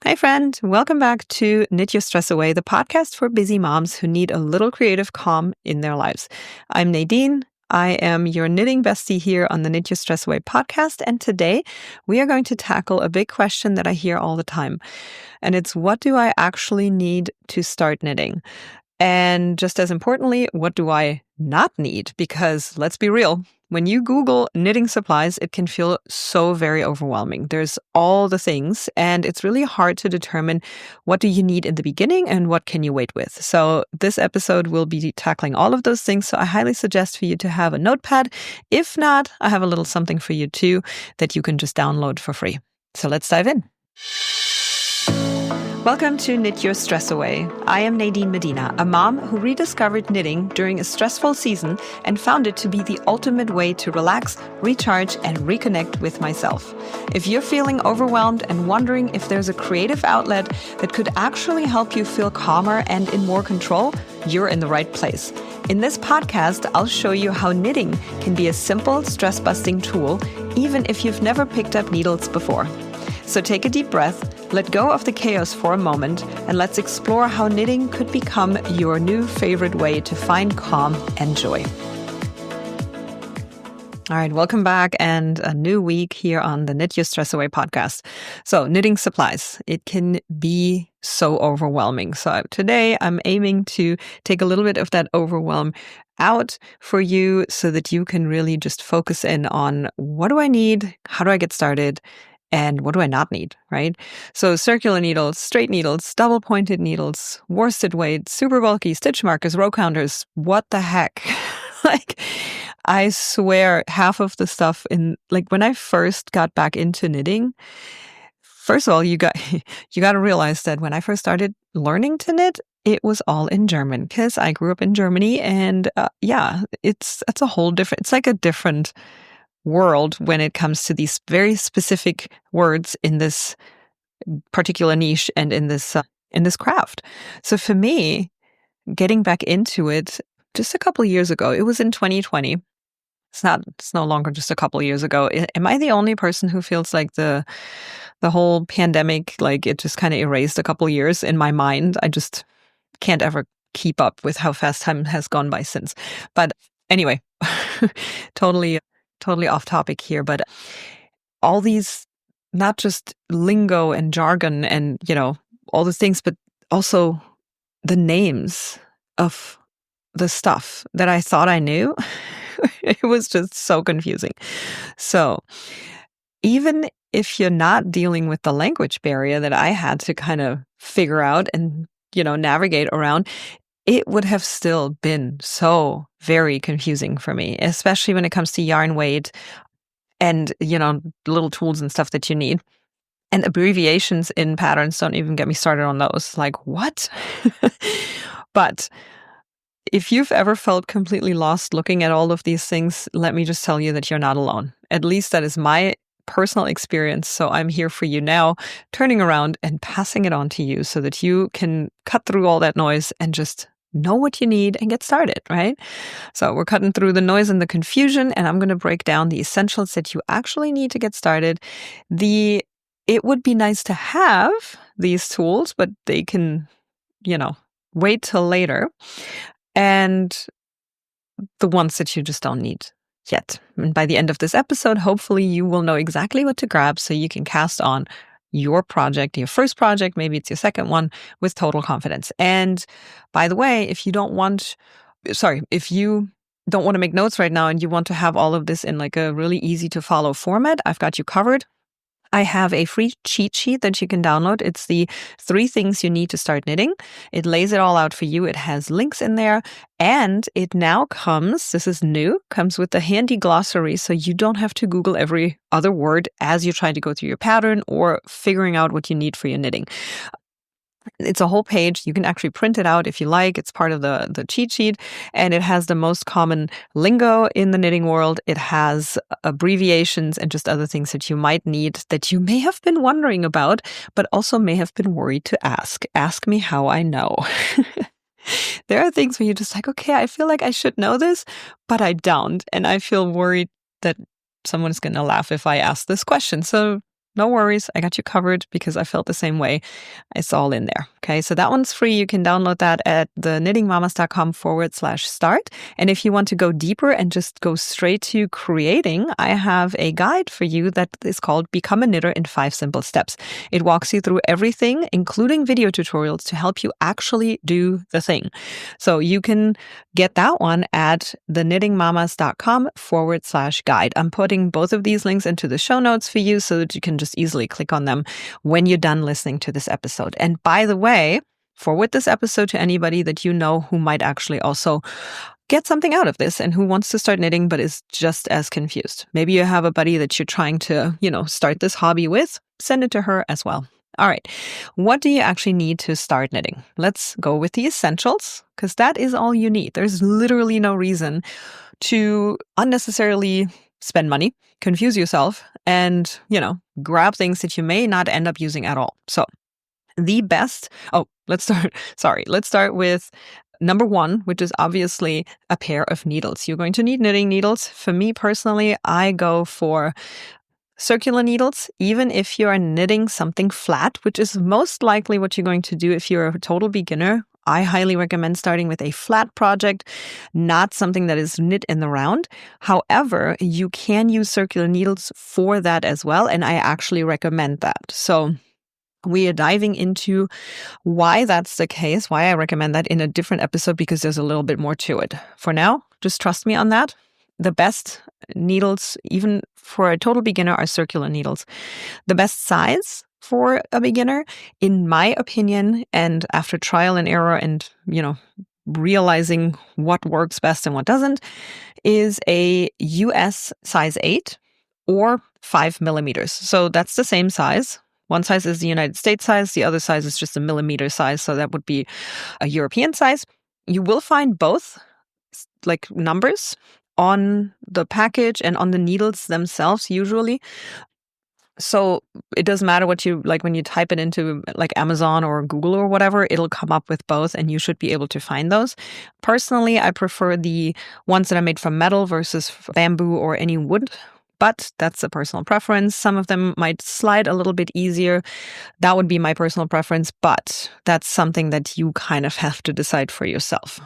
Hi, friend. Welcome back to Knit Your Stress Away, the podcast for busy moms who need a little creative calm in their lives. I'm Nadine. I am your knitting bestie here on the Knit Your Stress Away podcast. And today we are going to tackle a big question that I hear all the time. And it's, what do I actually need to start knitting? And just as importantly, what do I not need? Because let's be real, when you Google knitting supplies, it can feel so very overwhelming. There's all the things, and it's really hard to determine what do you need in the beginning and what can you wait with. So this episode will be tackling all of those things. So I highly suggest for you to have a notepad. If not, I have a little something for you too that you can just download for free. So let's dive in. Welcome to Knit Your Stress Away. I am Nadine Medina, a mom who rediscovered knitting during a stressful season and found it to be the ultimate way to relax, recharge, and reconnect with myself. If you're feeling overwhelmed and wondering if there's a creative outlet that could actually help you feel calmer and in more control, you're in the right place. In this podcast, I'll show you how knitting can be a simple, stress-busting tool, even if you've never picked up needles before. So take a deep breath, let go of the chaos for a moment, and let's explore how knitting could become your new favorite way to find calm and joy. All right, welcome back and a new week here on the Knit Your Stress Away podcast. So knitting supplies, it can be so overwhelming. So today I'm aiming to take a little bit of that overwhelm out for you so that you can really just focus in on what do I need, how do I get started, and what do I not need, right? So circular needles, straight needles, double-pointed needles, worsted weight, super bulky, stitch markers, row counters, what the heck? I swear half of the stuff when I first got back into knitting, first of all, you got to realize that when I first started learning to knit, it was all in German because I grew up in Germany, and it's a whole different, it's like a different world when it comes to these very specific words in this particular niche and in this craft. So for me, getting back into it just a couple of years ago, it was in 2020. It's no longer just a couple of years ago. Am I the only person who feels like the whole pandemic, like it just kind of erased a couple of years in my mind? I just can't ever keep up with how fast time has gone by since. But anyway, totally off topic here, but all these, not just lingo and jargon and, all the things, but also the names of the stuff that I thought I knew. It was just so confusing. So even if you're not dealing with the language barrier that I had to kind of figure out and, navigate around, it would have still been so very confusing for me, especially when it comes to yarn weight and, little tools and stuff that you need. And abbreviations in patterns, don't even get me started on those. Like, what? But if you've ever felt completely lost looking at all of these things, let me just tell you that you're not alone. At least that is my personal experience. So I'm here for you now, turning around and passing it on to you so that you can cut through all that noise and just know what you need and get started, right? So we're cutting through the noise and the confusion, and I'm going to break down the essentials that you actually need to get started. It would be nice to have these tools, but they can, wait till later. And the ones that you just don't need yet. And by the end of this episode, hopefully you will know exactly what to grab so you can cast on your project, your first project, maybe it's your second one, with total confidence. And by the way, if you don't want to make notes right now and you want to have all of this in like a really easy to follow format, I've got you covered. I have a free cheat sheet that you can download. It's the 3 things you need to start knitting. It lays it all out for you. It has links in there. And it now comes with a handy glossary, so you don't have to Google every other word as you try to go through your pattern or figuring out what you need for your knitting. It's a whole page. You can actually print it out if you like. It's part of the cheat sheet, and it has the most common lingo in the knitting world. It has abbreviations and just other things that you might need that you may have been wondering about, but also may have been worried to ask. Ask me how I know. There are things where you're just like, okay, I feel like I should know this, but I don't. And I feel worried that someone's going to laugh if I ask this question. So no worries. I got you covered because I felt the same way. It's all in there. Okay. So that one's free. You can download that at the knittingmamas.com/start. And if you want to go deeper and just go straight to creating, I have a guide for you that is called Become a Knitter in 5 Simple Steps. It walks you through everything, including video tutorials to help you actually do the thing. So you can get that one at theknittingmamas.com/guide. I'm putting both of these links into the show notes for you so that you can just easily click on them when you're done listening to this episode. And by the way, forward this episode to anybody that you know who might actually also get something out of this and who wants to start knitting but is just as confused. Maybe you have a buddy that you're trying to, start this hobby with. Send it to her as well. All right. What do you actually need to start knitting? Let's go with the essentials, because that is all you need. There's literally no reason to unnecessarily spend money, confuse yourself, and, grab things that you may not end up using at all. So let's start with number 1, which is obviously a pair of needles. You're going to need knitting needles. For me personally, I go for circular needles, even if you're knitting something flat, which is most likely what you're going to do if you're a total beginner. I highly recommend starting with a flat project, not something that is knit in the round. However, you can use circular needles for that as well, and I actually recommend that. So we are diving into why that's the case, why I recommend that in a different episode, because there's a little bit more to it. For now, just trust me on that. The best needles, even for a total beginner, are circular needles. The best size for a beginner, in my opinion, and after trial and error and, realizing what works best and what doesn't, is a US size 8 or 5 millimeters. So that's the same size. One size is the United States size. The other size is just a millimeter size. So that would be a European size. You will find both numbers on the package and on the needles themselves usually. So it doesn't matter what you when you type it into Amazon or Google or whatever, it'll come up with both and you should be able to find those. Personally, I prefer the ones that are made from metal versus bamboo or any wood, but that's a personal preference. Some of them might slide a little bit easier. That would be my personal preference, but that's something that you kind of have to decide for yourself.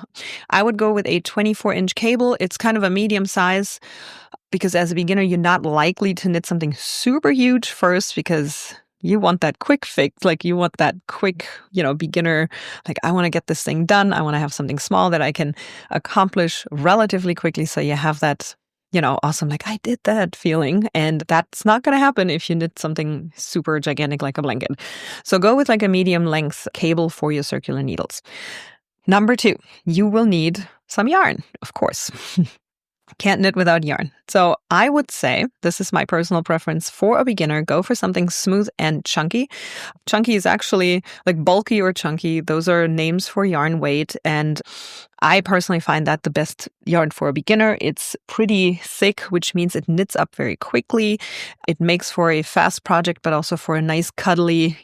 I would go with a 24-inch cable. It's kind of a medium size, because as a beginner, you're not likely to knit something super huge first, because you want that quick fix. You want that quick, beginner, I want to get this thing done. I want to have something small that I can accomplish relatively quickly. So you have that, awesome, I did that feeling. And that's not going to happen if you knit something super gigantic like a blanket. So go with a medium length cable for your circular needles. Number 2, you will need some yarn, of course. Can't knit without yarn. So I would say, this is my personal preference for a beginner, go for something smooth and chunky. Chunky is actually bulky or chunky. Those are names for yarn weight. And I personally find that the best yarn for a beginner. It's pretty thick, which means it knits up very quickly. It makes for a fast project, but also for a nice cuddly,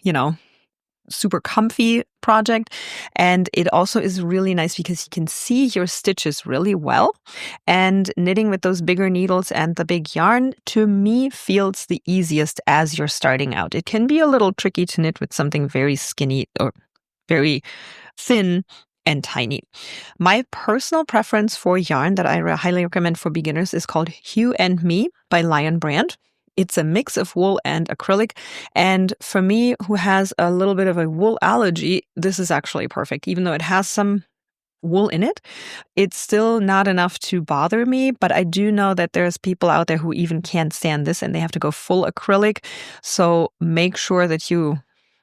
super comfy project. And it also is really nice because you can see your stitches really well. And knitting with those bigger needles and the big yarn, to me, feels the easiest as you're starting out. It can be a little tricky to knit with something very skinny or very thin and tiny. My personal preference for yarn that I highly recommend for beginners is called Hue and Me by Lion Brand. It's a mix of wool and acrylic. And for me, who has a little bit of a wool allergy, this is actually perfect. Even though it has some wool in it, it's still not enough to bother me. But I do know that there's people out there who even can't stand this and they have to go full acrylic. So make sure that you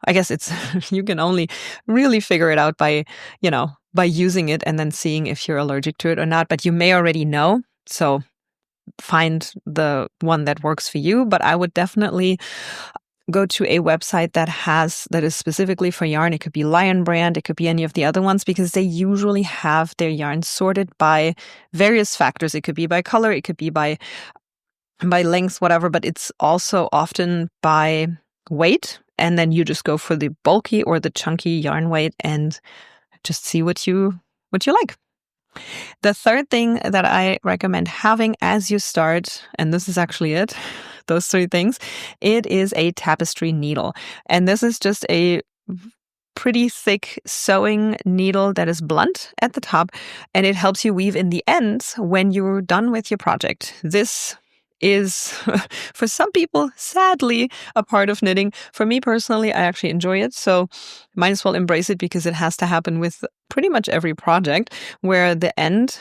can only really figure it out by using it and then seeing if you're allergic to it or not. But you may already know. So find the one that works for you. But I would definitely go to a website that is specifically for yarn. It could be Lion Brand, it could be any of the other ones, because they usually have their yarn sorted by various factors. It could be by color, it could be by length, whatever, but it's also often by weight. And then you just go for the bulky or the chunky yarn weight and just see what you like. The third thing that I recommend having as you start, and this is actually it, those three things, it is a tapestry needle. And this is just a pretty thick sewing needle that is blunt at the top, and it helps you weave in the ends when you're done with your project. This is, for some people, sadly, a part of knitting. For me personally, I actually enjoy it, so might as well embrace it because it has to happen with pretty much every project, where the end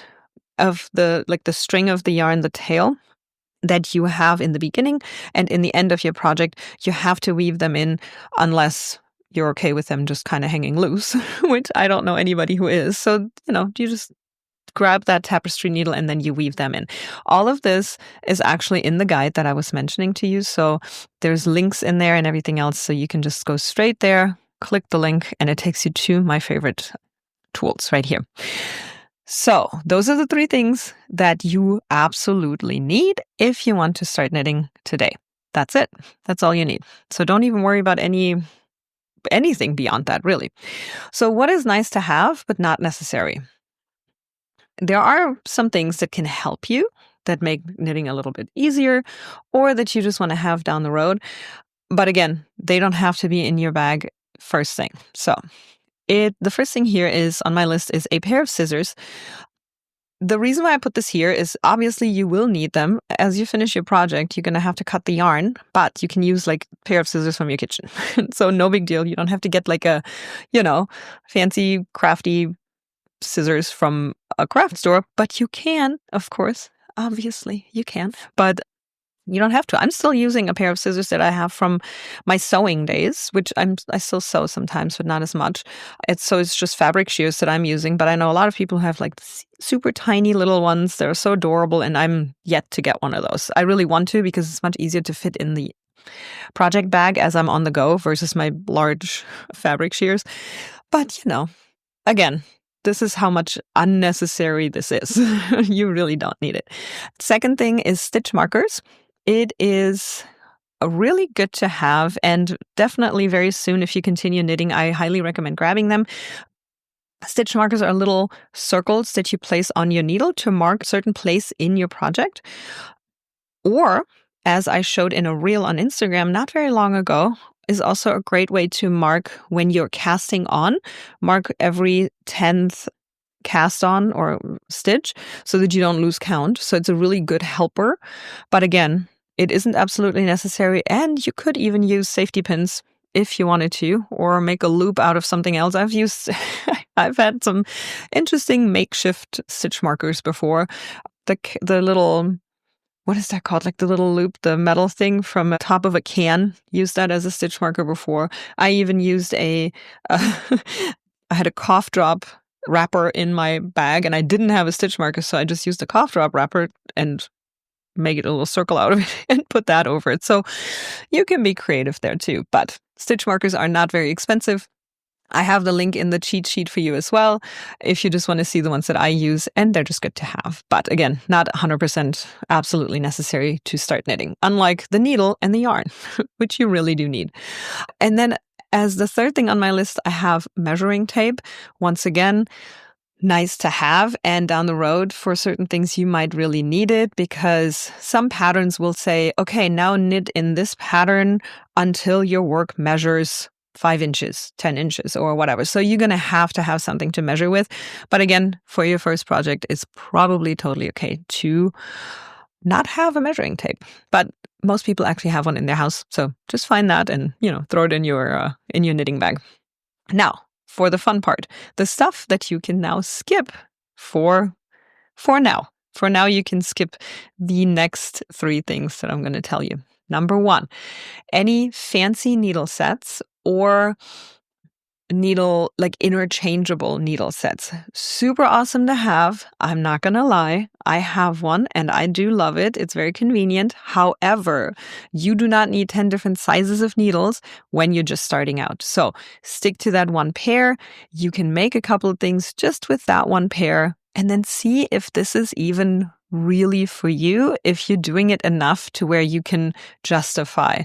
of the string of the yarn, the tail that you have in the beginning and in the end of your project, you have to weave them in, unless you're okay with them just kind of hanging loose, which I don't know anybody who is. So, you just grab that tapestry needle and then you weave them in. All of this is actually in the guide that I was mentioning to you. So there's links in there and everything else. So you can just go straight there, click the link, and it takes you to my favorite tools right here. So those are the three things that you absolutely need if you want to start knitting today. That's it. That's all you need. So don't even worry about anything beyond that, really. So what is nice to have, but not necessary? There are some things that can help you, that make knitting a little bit easier, or that you just want to have down the road. But again, they don't have to be in your bag first thing. So the first thing here is on my list is a pair of scissors. The reason why I put this here is obviously you will need them. As you finish your project, you're going to have to cut the yarn, but you can use like a pair of scissors from your kitchen. So no big deal. You don't have to get like a, fancy crafty scissors from a craft store, but you can, of course. Obviously you can, but you don't have to. I'm still using a pair of scissors that I have from my sewing days, which I still sew sometimes, but not as much. It's just fabric shears that I'm using, but I know a lot of people have like super tiny little ones. They're so adorable, and I'm yet to get one of those. I really want to, because it's much easier to fit in the project bag as I'm on the go versus my large fabric shears. But, again, this is how much unnecessary this is. You really don't need it. Second thing is stitch markers. It is really good to have, and definitely very soon, if you continue knitting, I highly recommend grabbing them. Stitch markers are little circles that you place on your needle to mark a certain place in your project. Or, as I showed in a reel on Instagram not very long ago, is also a great way to mark when you're casting on. Mark every 10th cast on or stitch so that you don't lose count. So it's a really good helper. But again, it isn't absolutely necessary, and you could even use safety pins if you wanted to, or make a loop out of something else. I've had some interesting makeshift stitch markers before. The little, what is that called? Like the little loop, the metal thing from the top of a can. Used that as a stitch marker before. I even used I had a cough drop wrapper in my bag, and I didn't have a stitch marker, so I just used a cough drop wrapper and make it a little circle out of it and put that over it. So you can be creative there too. But stitch markers are not very expensive. I have the link in the cheat sheet for you as well, if you just want to see the ones that I use, and they're just good to have. But again, not 100% absolutely necessary to start knitting, unlike the needle and the yarn, which you really do need. And then as the third thing on my list, I have measuring tape. Once again, nice to have, and down the road for certain things you might really need it, because some patterns will say, okay, now knit in this pattern until your work measures 5 inches, 10 inches, or whatever. So you're going to have something to measure with. But again, for your first project, it's probably totally okay to not have a measuring tape. But most people actually have one in their house. So just find that and, throw it in your knitting bag. Now, for the fun part, the stuff that you can now skip for now. For now, you can skip the next 3 things that I'm going to tell you. Number 1, any fancy needle sets or interchangeable needle sets. Super awesome to have. I'm not going to lie. I have one and I do love it. It's very convenient. However, you do not need 10 different sizes of needles when you're just starting out. So stick to that one pair. You can make a couple of things just with that one pair, and then see if this is even really for you, if you're doing it enough to where you can justify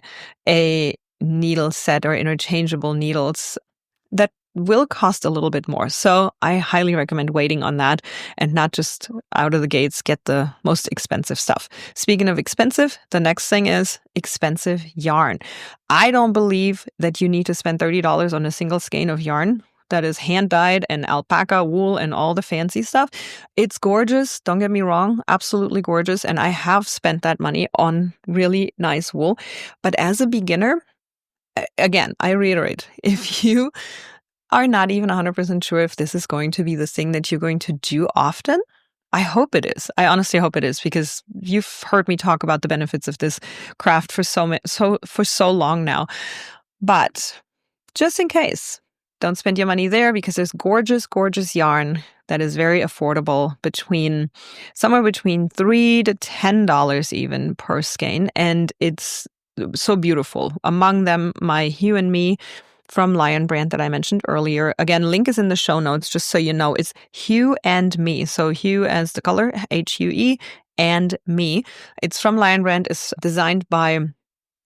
a needle set or interchangeable needles that will cost a little bit more. So I highly recommend waiting on that and not just out of the gates get the most expensive stuff. Speaking of expensive, the next thing is expensive yarn. I don't believe that you need to spend $30 on a single skein of yarn that is hand-dyed and alpaca wool and all the fancy stuff. It's gorgeous, don't get me wrong, absolutely gorgeous. And I have spent that money on really nice wool. But as a beginner, again, I reiterate, if you are not even 100% sure if this is going to be the thing that you're going to do often, I hope it is. I honestly hope it is, because you've heard me talk about the benefits of this craft for so long now. But just in case, don't spend your money there, because there's gorgeous, gorgeous yarn that is very affordable, somewhere between $3 to $10 even per skein. And it's so beautiful. Among them, my Hue and Me from Lion brand that I mentioned earlier. Again, link is in the show notes, just so you know. It's Hue and Me. So Hue as the color, Hue, and Me. It's from Lion brand. It's designed by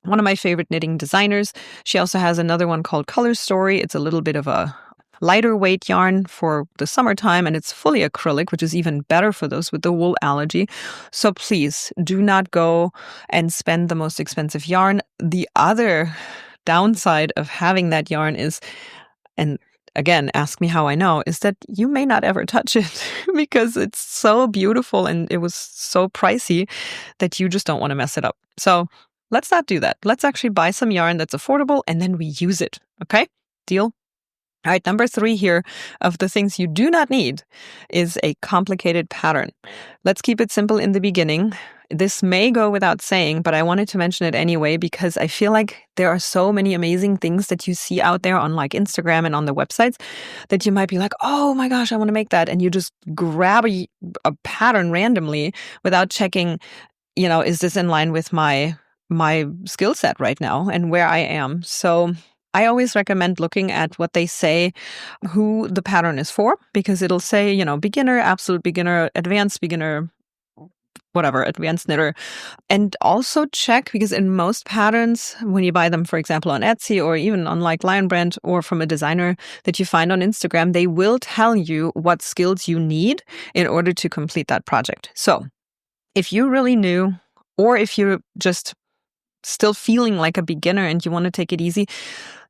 one of my favorite knitting designers. She also has another one called Color Story. It's a little bit of a lighter weight yarn for the summertime, and it's fully acrylic, which is even better for those with the wool allergy. So please do not go and spend the most expensive yarn. The other downside of having that yarn is, and again, ask me how I know, is that you may not ever touch it because it's so beautiful and it was so pricey that you just don't want to mess it up. So let's not do that. Let's actually buy some yarn that's affordable and then we use it. Okay? Deal? All right, number 3 here of the things you do not need is a complicated pattern. Let's keep it simple in the beginning. This may go without saying, but I wanted to mention it anyway because I feel like there are so many amazing things that you see out there on like Instagram and on the websites that you might be like, oh my gosh, I want to make that. And you just grab a pattern randomly without checking, is this in line with my skill set right now and where I am. So I always recommend looking at what they say, who the pattern is for, because it'll say, beginner, absolute beginner, advanced beginner, whatever, advanced knitter. And also check, because in most patterns, when you buy them, for example, on Etsy or even on like Lion Brand or from a designer that you find on Instagram, they will tell you what skills you need in order to complete that project. So if you're really new, or if you're just still feeling like a beginner and you want to take it easy,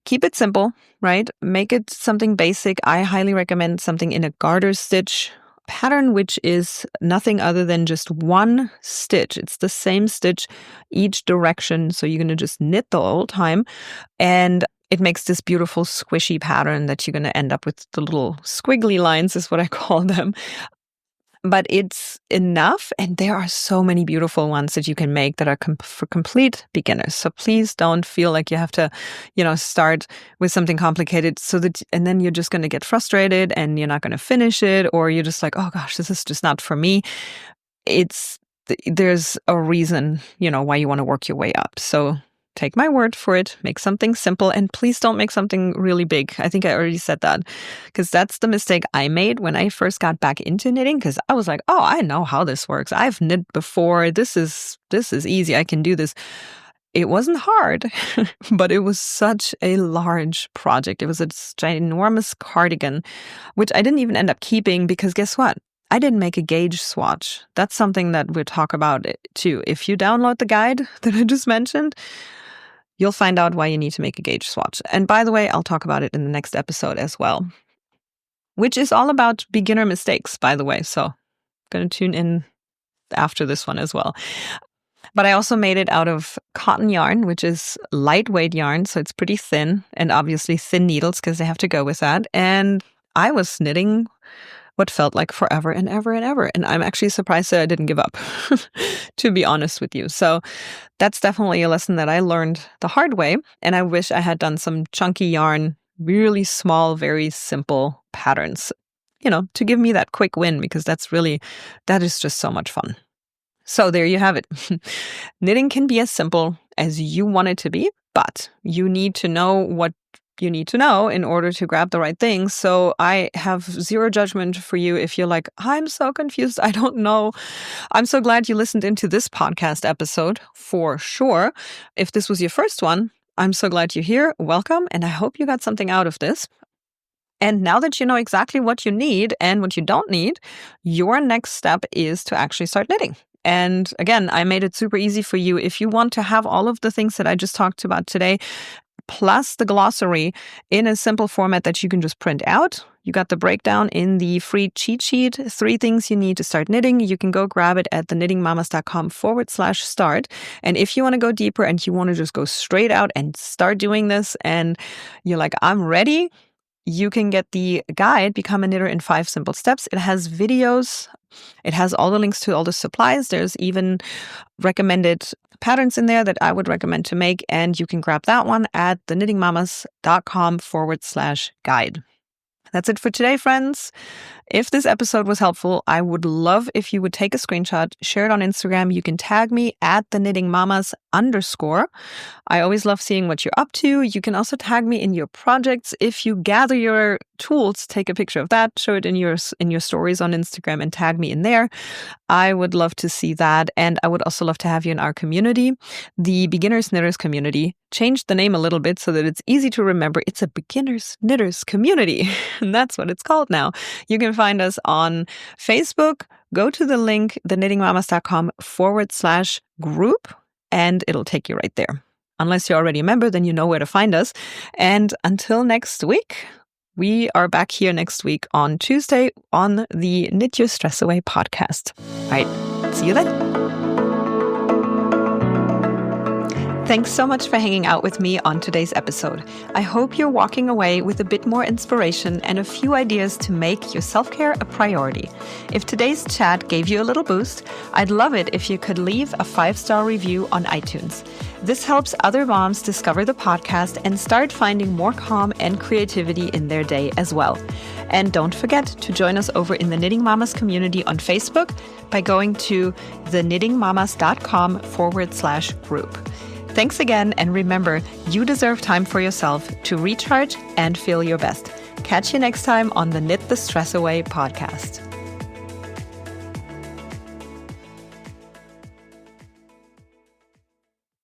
keep it simple, right? Make it something basic. I highly recommend something in a garter stitch pattern, which is nothing other than just one stitch. It's the same stitch each direction. So you're going to just knit the whole time. And it makes this beautiful squishy pattern that you're going to end up with the little squiggly lines is what I call them. But it's enough, and there are so many beautiful ones that you can make that are for complete beginners. So please don't feel like you have to, start with something complicated and then you're just going to get frustrated and you're not going to finish it, or you're just like, oh gosh, this is just not for me. There's a reason, why you want to work your way up. So take my word for it, make something simple, and please don't make something really big. I think I already said that, because that's the mistake I made when I first got back into knitting, because I was like, oh, I know how this works. I've knit before. This is easy. I can do this. It wasn't hard, but it was such a large project. It was a ginormous cardigan, which I didn't even end up keeping because guess what? I didn't make a gauge swatch. That's something that we'll talk about too. If you download the guide that I just mentioned, you'll find out why you need to make a gauge swatch. And by the way, I'll talk about it in the next episode as well, which is all about beginner mistakes, by the way. So I'm going to tune in after this one as well. But I also made it out of cotton yarn, which is lightweight yarn. So it's pretty thin, and obviously thin needles because they have to go with that. And I was knitting what felt like forever and ever and ever. And I'm actually surprised that I didn't give up, to be honest with you. So that's definitely a lesson that I learned the hard way. And I wish I had done some chunky yarn, really small, very simple patterns, to give me that quick win, because that is just so much fun. So there you have it. Knitting can be as simple as you want it to be, but you need to know what you need to know in order to grab the right things. So I have zero judgment for you if you're like, I'm so confused, I don't know. I'm so glad you listened into this podcast episode for sure. If this was your first one, I'm so glad you're here. Welcome. And I hope you got something out of this. And now that you know exactly what you need and what you don't need, your next step is to actually start knitting. And again, I made it super easy for you. If you want to have all of the things that I just talked about today, plus the glossary in a simple format that you can just print out. You got the breakdown in the free cheat sheet, 3 things you need to start knitting. You can go grab it at theknittingmamas.com/start. And if you want to go deeper and you want to just go straight out and start doing this and you're like, I'm ready, you can get the guide, Become a Knitter in 5 Simple Steps. It has videos. It has all the links to all the supplies. There's even recommended patterns in there that I would recommend to make. And you can grab that one at theknittingmamas.com/guide. That's it for today, friends. If this episode was helpful, I would love if you would take a screenshot, share it on Instagram. You can tag me at _. I always love seeing what you're up to. You can also tag me in your projects. If you gather your tools, take a picture of that, show it in your stories on Instagram and tag me in there. I would love to see that. And I would also love to have you in our community, the Beginners Knitters community. Changed the name a little bit so that it's easy to remember. It's a Beginners Knitters community. And that's what it's called now. You can find us on Facebook. Go to the link, theknittingmamas.com/group, and it'll take you right there. Unless you're already a member, then you know where to find us. And until next week, we are back here next week on Tuesday on the Knit Your Stress Away podcast. All right, see you then. Thanks so much for hanging out with me on today's episode. I hope you're walking away with a bit more inspiration and a few ideas to make your self-care a priority. If today's chat gave you a little boost, I'd love it if you could leave a 5-star review on iTunes. This helps other moms discover the podcast and start finding more calm and creativity in their day as well. And don't forget to join us over in the Knitting Mamas community on Facebook by going to theknittingmamas.com/group. Thanks again, and remember, you deserve time for yourself to recharge and feel your best. Catch you next time on the Knit the Stress Away podcast.